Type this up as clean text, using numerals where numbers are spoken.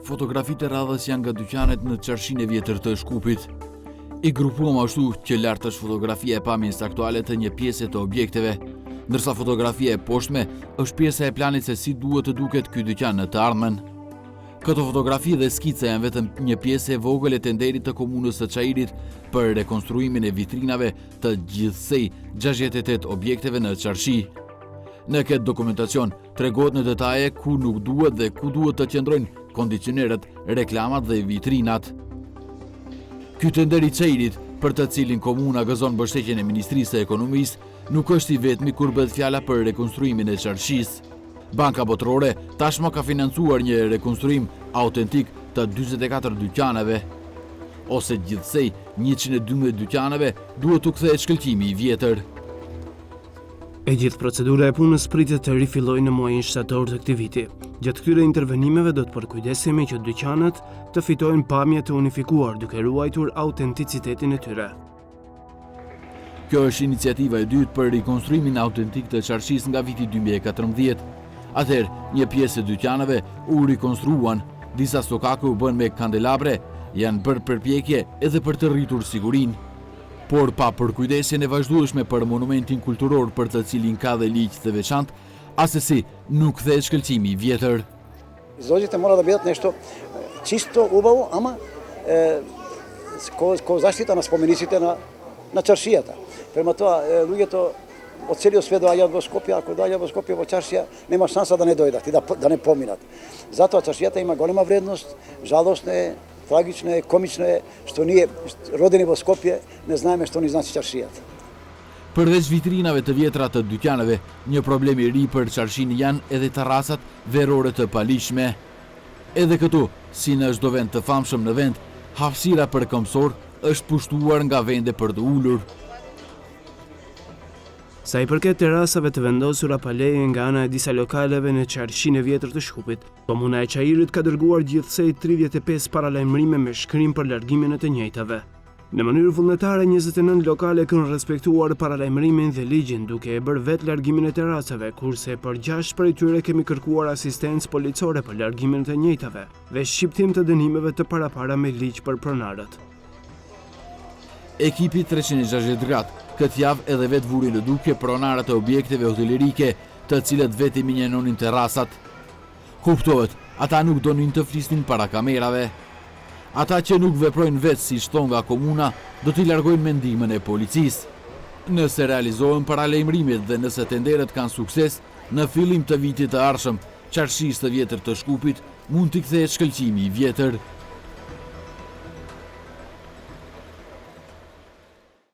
Fotografitë e radhës janë nga dyqanet në qarshinë e vjetër të Shkupit. I grupuam ashtu që lart është fotografia e pamjes aktuale të një pjese të objekteve, ndërsa fotografia e poshtme është pjesa e planit se si duhet të duket ky dyqan në të ardhmen. Këto fotografi dhe skica janë vetëm një pjesë e vogël e tenderit të komunës së Çajirit për rekonstruimin e vitrinave të gjithsej 68 objekteve në qarshi. Në këtë dokumentacion tregohet në detaje ku nuk duhet dhe ku duhet të qëndrojnë kondicionerët, reklamat dhe vitrinat. Ky tender i Çajirit, për të cilin komuna gëzon mbështetjen e Ministrisë së Ekonomisë, nuk është i vetmi kur bëhet fjala për rekonstruimin e qarshisë. Banka Botërore tashmë ka financuar një rekonstruim autentik të 44 dyqaneve, ose gjithsej 112 dyqaneve duhet u kthehet shkëlqimi i vjetër. E gjithë procedura e punës pritet të rifillojë në muajin shtator të këtij viti. Gjatë këtyre intervenimeve do të përkujdesemi që dyqanet të fitojnë pamje të unifikuar duke ruajtur autenticitetin e tyre. Kjo është iniciativa e dytë për rikonstruimin autentik të qarshisë nga viti 2014. Atëherë, një pjesë e dyqaneve u rikonstruan, disa stokaku u bën me kandelabre, janë bërë përpjekje edhe për të rritur sigurinë, por pa përkujdesjen e vazhdueshme për monumentin kulturor për të cilin ka dhe ligj të veçantë, asesi nuk kthehet shkëlqimi i vjetër. Izložite mora da бъдат нещо чисто, убаво, ама ко заштита на спомениците на чаршијата. Према тоа, луѓето од целиот свет доаѓаат во Скопје, ако доаѓаат во Скопје во чаршија, нема шанса да не дојдат и да не поминат. Затоа чаршијата има голема вредност, жалосно е, трагично е, комично е, што ние, родени во Скопје, не знаеме што ни значи чаршијата. Përveç vitrinave të vjetra të dyqaneve, një problem i ri për qarshinë janë edhe terrasat verore të paligjshme. Edhe këtu, si në çdo vend të famshëm në vend, hapësira për këmbësor është pushtuar nga vende për të ulur. Sa i përket terrasave të vendosura pa leje nga ana e disa lokaleve në qarshinë e vjetër të Shkupit, komuna e Çajirit ka dërguar gjithsej 35 paralajmërime me shkrim për largimin e të njëjtave. Në mënyrë vullnetare, 29 lokale kanë respektuar paralajmërimin dhe ligjin duke e bërë vetë largimin e terrasave, kurse për 6 prej tyre kemi kërkuar asistencë policore për largimin e të njëjtave dhe shqiptim të dënimeve të parapara me ligj për pronarët. Ekipi 360 gradë këtë javë edhe vetë vuri në dukje pronarët e objekteve hotelerike, të cilët vetë i minjenonin terrasat. Kuptohet, ata nuk donin të flisnin para kamerave. Ata që nuk veprojnë vetë si shton nga komuna, do t'i largojnë me ndihmën e policisë. Nëse realizohen paralajmërimet dhe nëse tenderet kanë sukses, në fillim të vitit të ardhshëm, qarshisë të vjetër të Shkupit mund t'i kthehet shkëlqimi i vjetër.